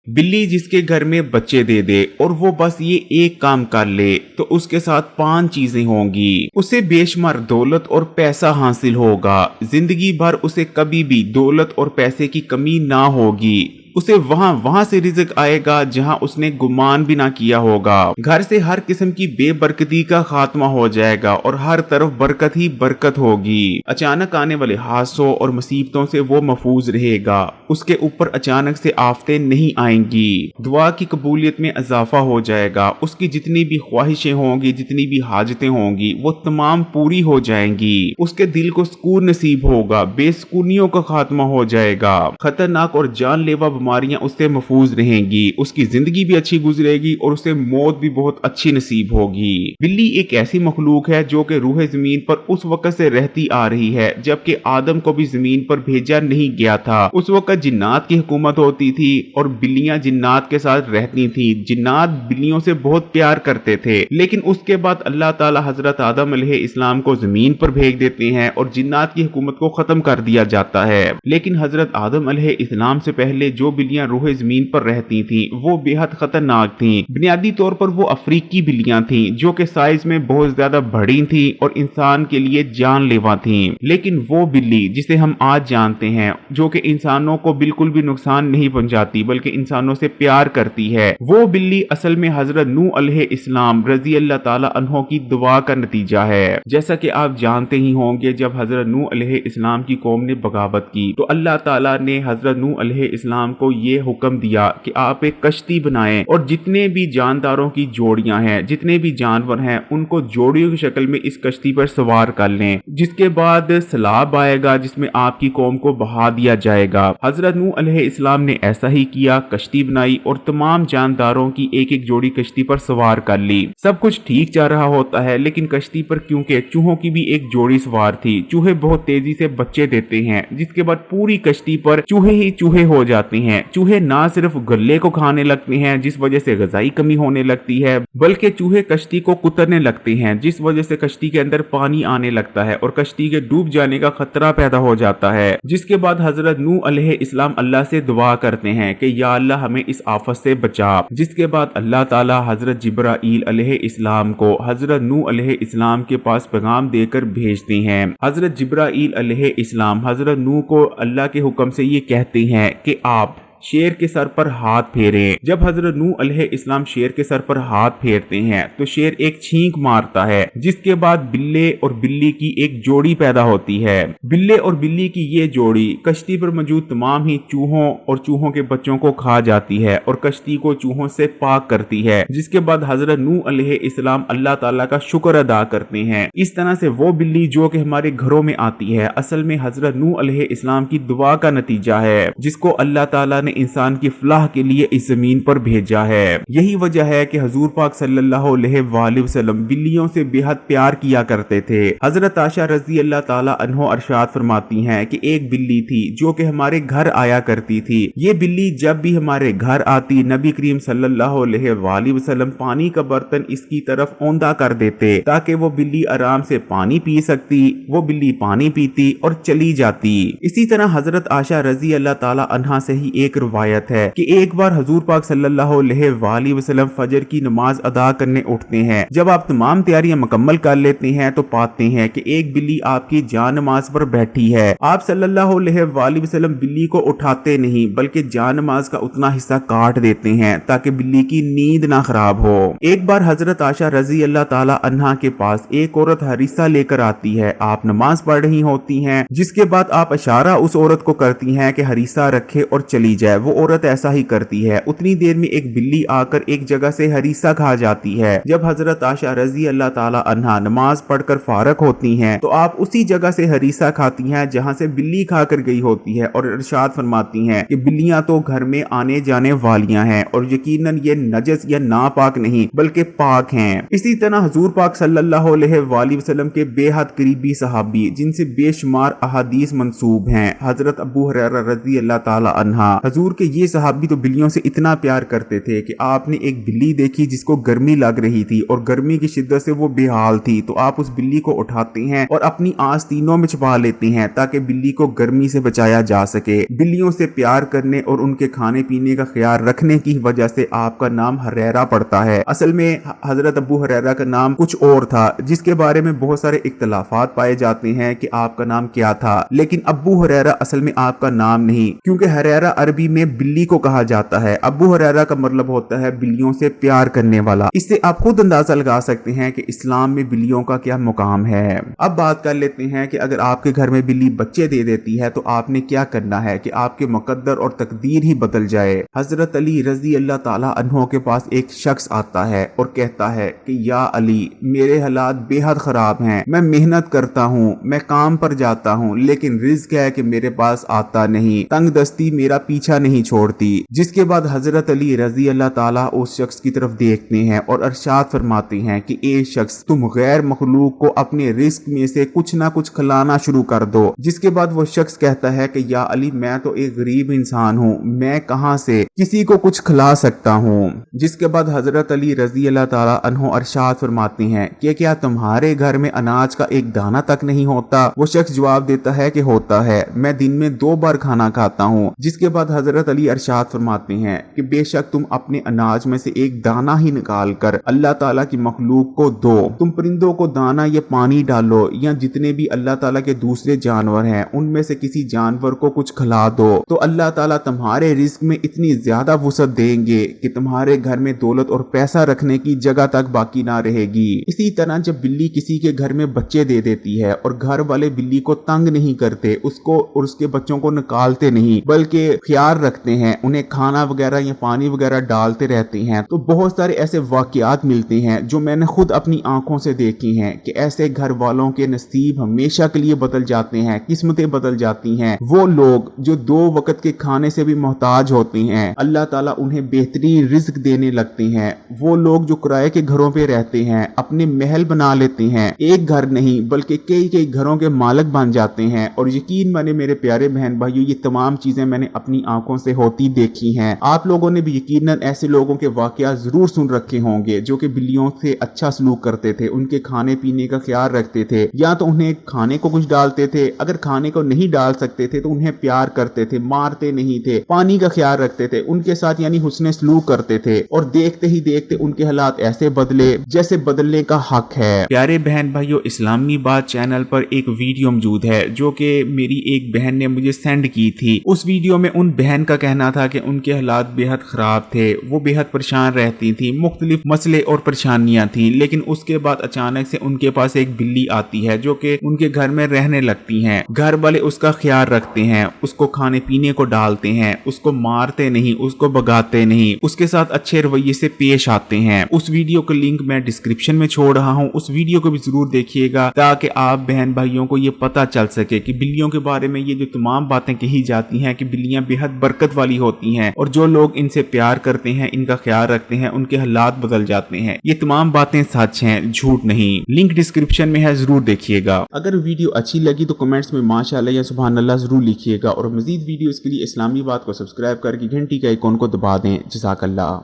बिल्ली जिसके घर में बच्चे दे दे और वो बस ये एक काम कर ले तो उसके साथ 5 चीजें होंगी। उसे बेशुमार दौलत और पैसा हासिल होगा, जिंदगी भर उसे कभी भी दौलत और पैसे की कमी ना होगी। उसे वहां से रिज़्क आएगा जहां उसने गुमान भी ना किया होगा। घर से हर किस्म की बेबरकती का खात्मा हो जाएगा और हर तरफ बरकत ही बरकत होगी। अचानक आने वाले हादसों और मुसीबतों से वो महफूज रहेगा। उसके ऊपर अचानक से आफतें नहीं आएंगी। दुआ की कबूलियत में इजाफा हो जाएगा। उसकी जितनी भी ख्वाहिशें होंगी, जितनी भी हाजतें होंगी, वो तमाम पूरी हो जाएंगी। उसके दिल को सुकून नसीब होगा, बेसुकूनियों का खात्मा हो जाएगा। खतरनाक और जानलेवा बीमारियां उससे महफूज रहेंगी। उसकी जिंदगी भी अच्छी गुजरेगी और उसे मौत भी बहुत अच्छी नसीब होगी। बिल्ली एक ऐसी मखलूक है जो कि रूह जमीन पर उस वक्त से रहती आ रही है जबकि आदम को भी जमीन पर भेजा नहीं गया था। उस वक्त जिन्नात की हुकूमत होती थी और बिल्लियां जिन्नात के साथ रहती थी। जिन्नात बिल्लियों से बहुत प्यार करते थे, लेकिन उसके बाद अल्लाह ताला हजरत आदम अलैहिस्सलाम को जमीन पर भेज देते हैं और जिन्नात की हुकूमत को खत्म कर दिया जाता है। लेकिन हजरत आदम अलैहिस्सलाम से पहले जो बिल्लियां रूह जमीन पर रहती थीं वो बेहद खतरनाक थीं। बुनियादी तौर पर वो अफ्रीकी बिल्लियां थीं जो कि साइज में बहुत ज्यादा बड़ी थीं और इंसान के लिए जानलेवा थीं। लेकिन वो बिल्ली जिसे हम आज जानते हैं, जो कि इंसानों को बिल्कुल भी नुकसान नहीं पहुंचाती बल्कि इंसानों से प्यार करती है, वो बिल्ली असल में हजरत नूह अलैहिस्सलाम रजी अल्लाह ताला अन्हो की दुआ का नतीजा है। जैसा कि आप जानते ही होंगे, जब हजरत नूह अलैहिस्सलाम की कौम ने बगावत की तो अल्लाह ताला ने हजरत नूह अलैहिस्सलाम को ये हुक्म दिया कि आप एक कश्ती बनाएं और जितने भी जानदारों की जोड़ियां हैं, जितने भी जानवर हैं, उनको जोड़ियों की शक्ल में इस कश्ती पर सवार कर लें। जिसके बाद सैलाब आएगा जिसमें आपकी कौम को बहा दिया जाएगा। हजरत नूह अलैहिस्सलाम ने ऐसा ही किया, कश्ती बनाई और तमाम जानदारों की एक एक जोड़ी कश्ती पर सवार कर ली। सब कुछ ठीक जा रहा होता है, लेकिन कश्ती पर क्योंकि चूहों की भी एक जोड़ी सवार थी, चूहे बहुत तेजी से बच्चे देते हैं, जिसके बाद पूरी कश्ती पर चूहे ही चूहे हो जाते हैं। चूहे ना सिर्फ गल्ले को खाने लगते हैं जिस वजह से ग़िज़ाई कमी होने लगती है, बल्कि चूहे कश्ती को कुतरने लगते हैं जिस वजह से कश्ती के अंदर पानी आने लगता है और कश्ती के डूब जाने का खतरा पैदा हो जाता है। जिसके बाद हजरत नूह अलैहिस्सलाम अल्लाह से दुआ करते हैं कि या अल्लाह हमें इस आफत से बचा। जिसके बाद अल्लाह ताला हजरत जिब्राईल अलैहिस्सलाम को हजरत नूह अलैहिस्सलाम के पास पैगाम देकर भेजते हैं। हजरत जिब्राईल अलैहिस्सलाम हजरत नूह को अल्लाह के हुक्म से ये कहते हैं कि आप शेर के सर पर हाथ फेरें। जब हजरत नूह अलैहिस्सलाम शेर के सर पर हाथ फेरते हैं तो शेर एक छींक मारता है, जिसके बाद बिल्ले और बिल्ली की एक जोड़ी पैदा होती है। बिल्ले और बिल्ली की ये जोड़ी कश्ती पर मौजूद तमाम ही चूहों और चूहों के बच्चों को खा जाती है और कश्ती को चूहों से पाक करती है। जिसके बाद हजरत नूह अलैहिस्सलाम अल्लाह ताला का शुक्र अदा करते हैं। इस तरह से वो बिल्ली जो कि हमारे घरों में आती है असल में हजरत नूह अलैहिस्सलाम की दुआ का नतीजा है, जिसको अल्लाह ताला ने इंसान की फलाह के लिए इस जमीन पर भेजा है। यही वजह है कि हजूर पाक सल्लल्लाहु अलैहि वसल्लम बिल्लियों से बेहद प्यार किया करते थे। हजरत आयशा रजी अल्लाह ताला अन्हो अरशाद फरमाती हैं कि एक बिल्ली थी जो कि हमारे घर आया करती थी। ये बिल्ली जब भी हमारे घर आती नबी करीम सल्लल्लाहु अलैहि वसल्लम पानी का बर्तन इसकी तरफ औंधा कर देते ताकि वो बिल्ली आराम से पानी पी सकती। वो बिल्ली पानी पीती और चली जाती। इसी तरह हजरत आयशा रजी अल्लाह ताला अन्हा से ही एक रिवायत है कि एक बार हजूर पाक सल्लल्लाहु अलैहि वसल्लम फजर की नमाज अदा करने उठते हैं। जब आप तमाम तैयारियां मुकम्मल कर लेते हैं तो पाते हैं कि एक बिल्ली आपकी जान नमाज पर बैठी है। आप सल्लल्लाहु अलैहि वसल्लम बिल्ली को उठाते नहीं बल्कि जान नमाज का उतना हिस्सा काट देते हैं ताकि बिल्ली की नींद ना खराब हो। एक बार हजरत आयशा रजी अल्लाह ताला अन्हा के पास एक औरत हरीसा लेकर आती है। आप नमाज पढ़ रही होती हैं, जिसके बाद आप इशारा उस औरत को करती हैं कि हरीसा रखे और चली जाए। वो औरत ऐसा ही करती है। उतनी देर में एक बिल्ली आकर एक जगह से हरीसा खा जाती है। जब हजरत आयशा रजी अल्लाह ताला अन्हा नमाज पढ़कर फारग होती हैं तो आप उसी जगह से हरीसा खाती हैं जहां से बिल्ली खाकर गई होती है और इरशाद फरमाती हैं कि बिल्लियां तो घर में आने जाने वालियां हैं और यकीनन ये नजस या नापाक नहीं बल्कि पाक हैं। इसी तरह हजूर पाक सल्लल्लाहु अलैहि वसल्लम के बेहद करीबी सहाबी जिनसे बेशुमार अहादीस मंसूब हैं, हजरत अबू हुरैरा रजी अल्लाह ताला अन्हा, हजूर के ये सहाबी तो बिल्लियों से इतना प्यार करते थे कि आपने एक बिल्ली देखी जिसको गर्मी लग रही थी और गर्मी की शिद्दत से वो बेहाल थी, तो आप उस बिल्ली को उठाते हैं और अपनी आस्तीनों में छुपा लेते हैं ताकि बिल्ली को गर्मी से बचाया जा सके। बिल्लियों से प्यार करने और उनके खाने पीने का ख्याल रखने की वजह से आपका नाम हुरैरा पड़ता है। असल में हजरत अबू हुरैरा का नाम कुछ और था, जिसके बारे में बहुत सारे इख्तलाफात पाए जाते हैं कि आपका नाम क्या था, लेकिन अबू हुरैरा असल में आपका नाम नहीं, क्योंकि हुरैरा अरबी में बिल्ली को कहा जाता है। अबू हुरैरा का मतलब होता है बिल्लियों से प्यार करने वाला। इससे आप खुद अंदाजा लगा सकते हैं कि इस्लाम में बिल्लियों का क्या मुकाम है। अब बात कर लेते हैं कि अगर आपके घर में बिल्ली बच्चे दे देती है तो आपने क्या करना है कि आपके मुकद्दर और तकदीर ही बदल जाए। हजरत अली रजी अल्लाह ताला अन्हो के पास एक शख्स आता है और कहता है कि या अली, मेरे हालात बेहद खराब हैं, मैं मेहनत करता हूँ, मैं काम पर जाता हूँ, लेकिन रिज़्क है कि मेरे पास आता नहीं, तंग दस्ती मेरा पीछा नहीं छोड़ती। जिसके बाद हजरत अली रजी अल्लाह ताला उस शख्स की तरफ देखते हैं और अरशाद फरमाते हैं कि ए शख्स, तुम गैर मखलूक को अपने रिस्क में से कुछ ना कुछ खिलाना शुरू कर दो। जिसके बाद वो शख्स कहता है कि या अली, मैं तो एक गरीब इंसान हूँ, मैं कहां से किसी को कुछ खिला सकता हूँ। जिसके बाद हजरत अली रजी अल्लाह ताला अन्हो अरशाद फरमाते हैं कि क्या तुम्हारे घर में अनाज का एक दाना तक नहीं होता? वो शख्स जवाब देता है कि होता है, मैं दिन में 2 बार खाना खाता हूँ। जिसके बाद हजरत अली अरशाद फरमाते हैं कि बेशक तुम अपने अनाज में से एक दाना ही निकाल कर अल्लाह ताला की मखलूक को दो। तुम परिंदों को दाना या पानी डालो या जितने भी अल्लाह ताला के दूसरे जानवर हैं उनमें से किसी जानवर को कुछ खिला दो, तो अल्लाह ताला तुम्हारे रिस्क में इतनी ज्यादा वुसअत देंगे कि तुम्हारे घर में दौलत और पैसा रखने की जगह तक बाकी ना रहेगी। इसी तरह जब बिल्ली किसी के घर में बच्चे दे देती है और घर वाले बिल्ली को तंग नहीं करते, उसको और उसके बच्चों को निकालते नहीं, बल्कि ख्याल रखते हैं, उन्हें खाना वगैरह या पानी वगैरह डालते रहते हैं, तो बहुत सारे ऐसे वाकयात मिलते हैं जो मैंने खुद अपनी आंखों से देखे हैं कि ऐसे घर वालों के नसीब हमेशा के लिए बदल जाते हैं, किस्मतें बदल जाती हैं। वो लोग जो 2 वक्त के खाने से भी मोहताज होते हैं, अल्लाह ताला उन्हें बेहतरीन रिज्क देने लगते हैं। वो लोग जो किराए के घरों पे रहते हैं, अपने महल बना लेते हैं, एक घर नहीं बल्कि कई कई घरों के मालिक बन जाते हैं। और यकीन माने मेरे प्यारे बहन भाइयों, ये तमाम चीजें मैंने अपनी आंखों से होती देखी हैं। आप लोगों ने भी यकीनन ऐसे लोगों के वाकया जरूर सुन रखे होंगे जो कि बिल्लियों से अच्छा सलूक करते थे, उनके खाने पीने का ख्याल रखते थे, या तो उन्हें खाने को कुछ डालते थे, अगर खाने को नहीं डाल सकते थे तो उन्हें प्यार करते थे, मारते नहीं थे, पानी का ख्याल रखते थे, उनके साथ यानी हुस्ने सलूक करते थे। और देखते ही देखते उनके हालात ऐसे बदले जैसे बदलने का हक है। प्यारे बहन भाइयों, इस्लामी बात चैनल पर एक वीडियो मौजूद है जो कि मेरी एक बहन ने मुझे सेंड की थी। उस वीडियो में उन बहन का कहना था कि उनके हालात बेहद खराब थे, वो बेहद परेशान रहती थी, मुख्तलिफ मसले और परेशानियां थी, लेकिन उसके बाद अचानक से उनके पास एक बिल्ली आती है जो कि उनके घर में रहने लगती है। घर वाले उसका ख्याल रखते हैं, उसको खाने पीने को डालते हैं, उसको मारते नहीं, उसको भगाते नहीं, उसके साथ अच्छे रवैये से पेश आते हैं। उस वीडियो का लिंक मैं डिस्क्रिप्शन में छोड़ रहा हूँ, उस वीडियो को भी जरूर देखिएगा ताकि आप बहन भाइयों को ये पता चल सके कि बिल्लियों के बारे में ये जो तमाम बातें कही जाती हैं कि बिल्लियां बेहद बरकत वाली होती हैं और जो लोग इनसे प्यार करते हैं, इनका ख्याल रखते हैं, उनके हालात बदल जाते हैं। ये तमाम बातें सच हैं, झूठ नहीं। लिंक डिस्क्रिप्शन में है, जरूर देखिएगा। अगर वीडियो अच्छी लगी तो कमेंट्स में माशाअल्लाह या सुभान अल्लाह जरूर लिखिएगा और मजीद वीडियोस के लिए इस्लामी बात को सब्सक्राइब करके घंटी के आइकॉन को दबा दें। जज़ाकल्लाह।